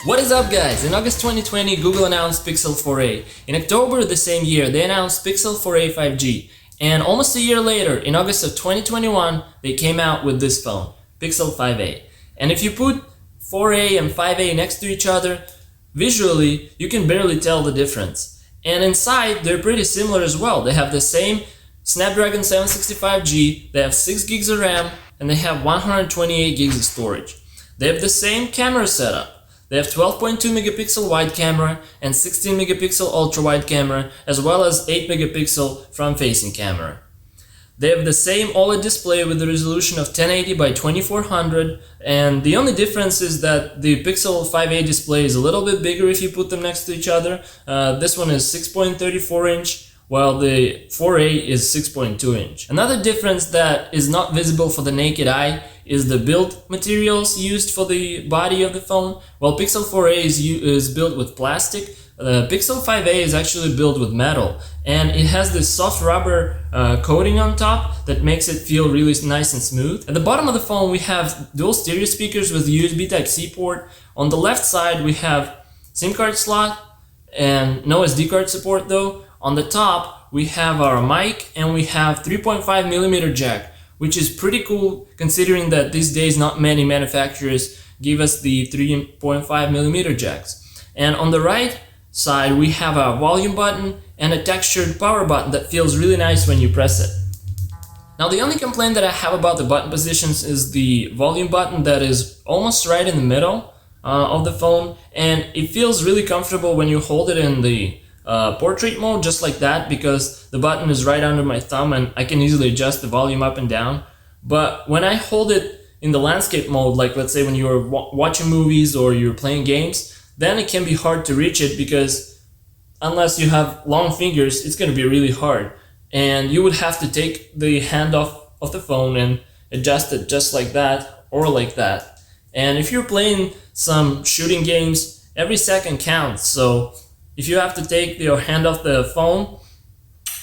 What is up, guys? In August 2020, Google announced Pixel 4a. In October the same year, they announced Pixel 4a 5G. And almost a year later, in August of 2021, they came out with this phone, Pixel 5a. And if you put 4a and 5a next to each other, visually, you can barely tell the difference. And inside, they're pretty similar as well. They have the same Snapdragon 765G, they have 6 gigs of RAM, and they have 128 gigs of storage. They have the same camera setup. They have 12.2 megapixel wide camera and 16 megapixel ultra wide camera, as well as 8 megapixel front facing camera. They have the same OLED display with a resolution of 1080 by 2400, and the only difference is that the Pixel 5a display is a little bit bigger if you put them next to each other. This one is 6.34 inch, while the 4a is 6.2 inch. Another difference that is not visible for the naked eye is the build materials used for the body of the phone. While Pixel 4a is built with plastic, Pixel 5a is actually built with metal, and it has this soft rubber coating on top that makes it feel really nice and smooth. At the bottom of the phone we have dual stereo speakers with USB Type-C port. On the left side we have SIM card slot and no SD card support though. On the top we have our mic and we have 3.5mm jack, which is pretty cool considering that these days not many manufacturers give us the 3.5mm jacks. And on the right side we have a volume button and a textured power button that feels really nice when you press it. Now the only complaint that I have about the button positions is the volume button that is almost right in the middle of the phone, and it feels really comfortable when you hold it in the portrait mode just like that, because the button is right under my thumb and I can easily adjust the volume up and down. But when I hold it in the landscape mode, like let's say when you're watching movies or you're playing games, then it can be hard to reach it, because unless you have long fingers, it's going to be really hard. And you would have to take the hand off of the phone and adjust it just like that or like that. And if you're playing some shooting games, every second counts. So if you have to take your hand off the phone,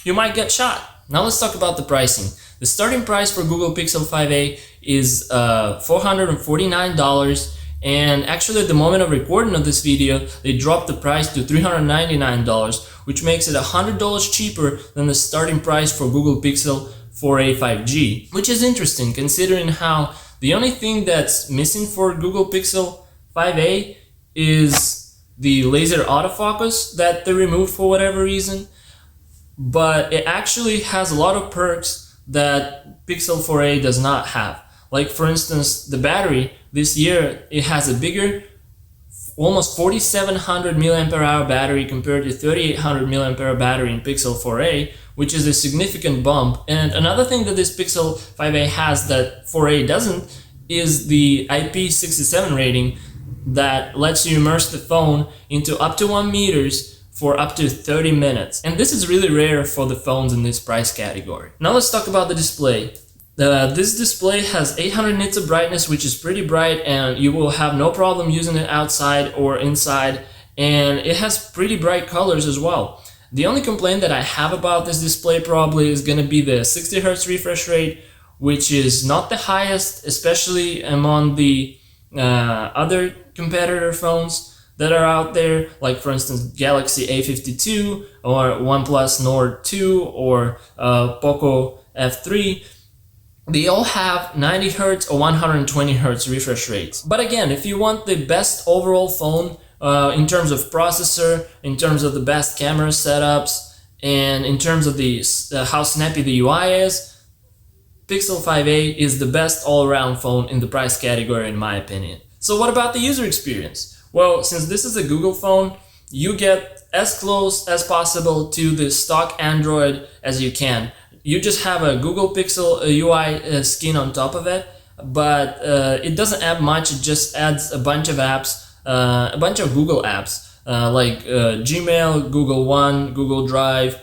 you might get shot. Now let's talk about the pricing. The starting price for Google Pixel 5a is $449. And actually at the moment of recording of this video, they dropped the price to $399, which makes it $100 cheaper than the starting price for Google Pixel 4a 5G, which is interesting considering how the only thing that's missing for Google Pixel 5a is the laser autofocus that they removed for whatever reason, but it actually has a lot of perks that Pixel 4a does not have. Like for instance, the battery this year, it has a bigger, almost 4700 mAh battery compared to 3800 mAh battery in Pixel 4a, which is a significant bump. And another thing that this Pixel 5a has that 4a doesn't is the IP67 rating that lets you immerse the phone into up to 1 meters for up to 30 minutes. And this is really rare for the phones in this price category. Now let's talk about the display. This display has 800 nits of brightness, which is pretty bright, and you will have no problem using it outside or inside, and it has pretty bright colors as well. The only complaint that I have about this display probably is going to be the 60 Hz refresh rate, which is not the highest, especially among the other competitor phones that are out there, like for instance Galaxy A52 or OnePlus Nord 2 or Poco F3. They all have 90 Hz or 120 Hz refresh rates. But again, if you want the best overall phone in terms of processor, in terms of the best camera setups, and in terms of the how snappy the UI is, Pixel 5a is the best all-around phone in the price category in my opinion. So what about the user experience? Well, since this is a Google phone, you get as close as possible to the stock Android as you can. You just have a Google Pixel UI skin on top of it, but it doesn't add much. It just adds a bunch of apps, a bunch of Google apps like Gmail, Google One, Google Drive,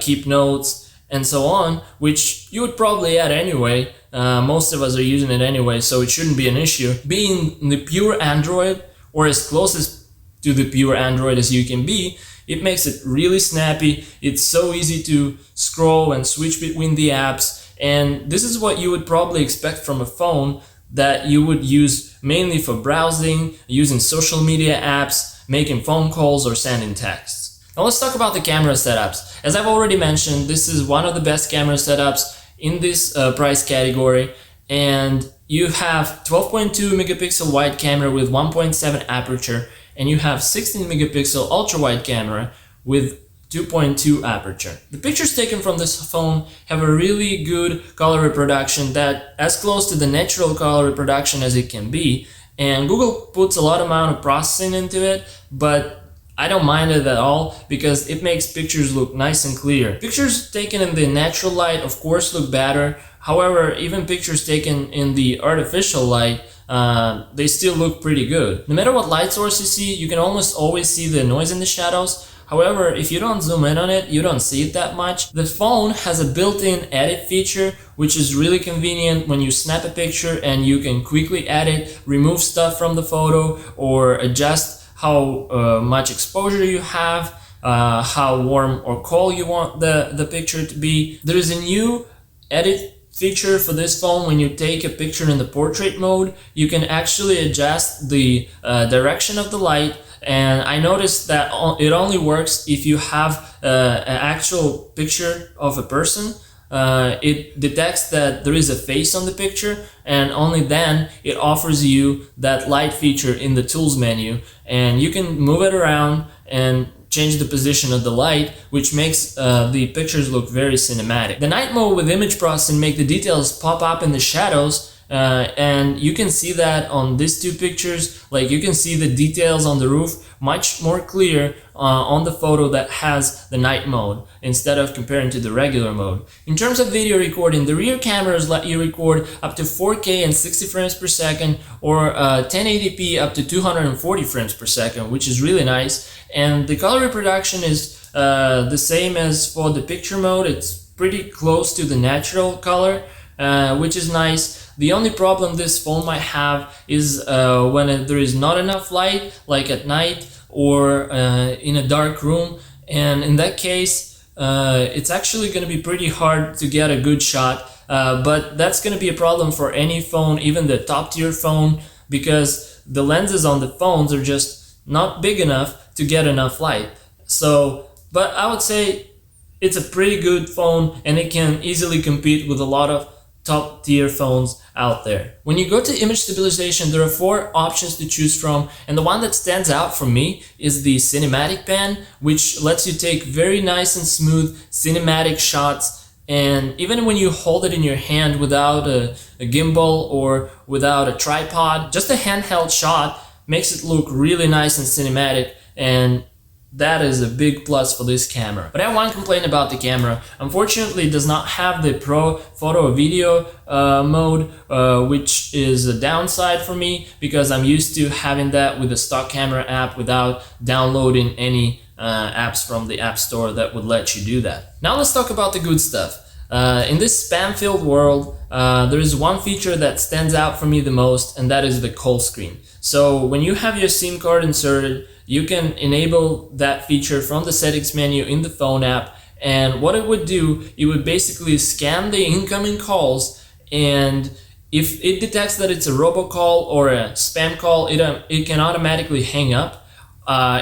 Keep Notes, and so on, which you would probably add anyway. Most of us are using it anyway, so it shouldn't be an issue. Being the pure Android, or as close to the pure Android as you can be, it makes it really snappy. It's so easy to scroll and switch between the apps, and this is what you would probably expect from a phone that you would use mainly for browsing, using social media apps, making phone calls, or sending texts. Now let's talk about the camera setups. As I've already mentioned, this is one of the best camera setups in this price category, and you have 12.2 megapixel wide camera with 1.7 aperture, and you have 16 megapixel ultra wide camera with 2.2 aperture. The pictures taken from this phone have a really good color reproduction, that as close to the natural color reproduction as it can be, and Google puts a lot amount of processing into it, but I don't mind it at all because it makes pictures look nice and clear. Pictures taken in the natural light of course look better. However, even pictures taken in the artificial light, they still look pretty good. No matter what light source you see, you can almost always see the noise in the shadows. However, if you don't zoom in on it, you don't see it that much. The phone has a built-in edit feature, which is really convenient when you snap a picture and you can quickly edit, remove stuff from the photo, or adjust how much exposure you have, how warm or cold you want the picture to be. There is a new edit feature for this phone. When you take a picture in the portrait mode, you can actually adjust the direction of the light, and I noticed that it only works if you have an actual picture of a person. It detects that there is a face on the picture, and only then it offers you that light feature in the tools menu, and you can move it around and change the position of the light, which makes the pictures look very cinematic. The night mode with image processing make the details pop up in the shadows, and you can see that on these two pictures. Like, you can see the details on the roof much more clear on the photo that has the night mode instead of comparing to the regular mode. In terms of video recording, the rear cameras let you record up to 4K and 60 frames per second, or 1080p up to 240 frames per second, which is really nice. And the color reproduction is the same as for the picture mode. It's pretty close to the natural color, which is nice. The only problem this phone might have is when there is not enough light, like at night or in a dark room, and in that case it's actually going to be pretty hard to get a good shot, but that's going to be a problem for any phone, even the top tier phone, because the lenses on the phones are just not big enough to get enough light. So, but I would say it's a pretty good phone, and it can easily compete with a lot of top tier phones out there. When you go to image stabilization, there are 4 options to choose from, and the one that stands out for me is the cinematic pan, which lets you take very nice and smooth cinematic shots. And even when you hold it in your hand without a gimbal or without a tripod, just a handheld shot makes it look really nice and cinematic, and that is a big plus for this camera. But I have one complaint about the camera. Unfortunately, it does not have the Pro Photo Video mode, which is a downside for me, because I'm used to having that with the stock camera app without downloading any apps from the App Store that would let you do that. Now let's talk about the good stuff. In this spam-filled world, there is one feature that stands out for me the most, and that is the call screen. So when you have your SIM card inserted, you can enable that feature from the settings menu in the phone app, and what it would do, it would basically scan the incoming calls, and if it detects that it's a robocall or a spam call, it can automatically hang up.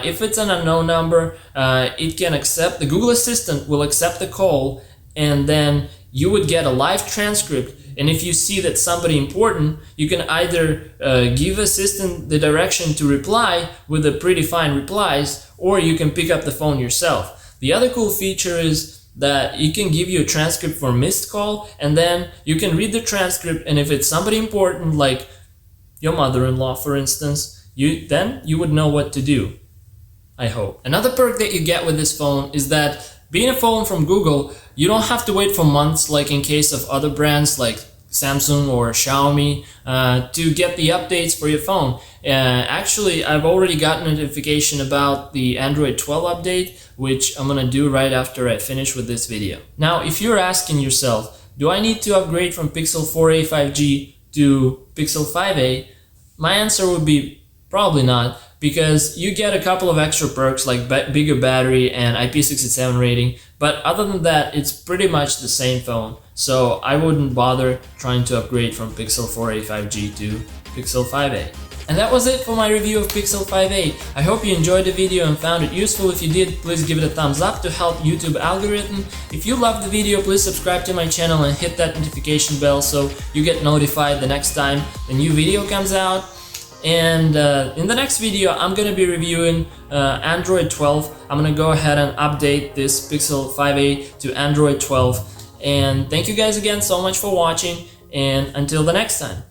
If it's an unknown number, it can accept, the Google Assistant will accept the call, and then you would get a live transcript. And if you see that somebody important, you can either give Assistant the direction to reply with the predefined replies, or you can pick up the phone yourself. The other cool feature is that it can give you a transcript for missed call, and then you can read the transcript, and if it's somebody important, like your mother-in-law for instance, then you would know what to do, I hope. Another perk that you get with this phone is that, being a phone from Google, you don't have to wait for months like in case of other brands like Samsung or Xiaomi to get the updates for your phone. Actually, I've already gotten a notification about the Android 12 update, which I'm gonna do right after I finish with this video. Now, if you're asking yourself, do I need to upgrade from Pixel 4a 5G to Pixel 5a? My answer would be probably not, because you get a couple of extra perks like bigger battery and IP67 rating, but other than that, it's pretty much the same phone. So I wouldn't bother trying to upgrade from Pixel 4a 5G to Pixel 5a. And that was it for my review of Pixel 5a. I hope you enjoyed the video and found it useful. If you did, please give it a thumbs up to help YouTube algorithm. If you loved the video, please subscribe to my channel and hit that notification bell so you get notified the next time the new video comes out. And in the next video, I'm gonna be reviewing Android 12. I'm gonna go ahead and update this Pixel 5a to Android 12. And thank you guys again so much for watching, and until the next time.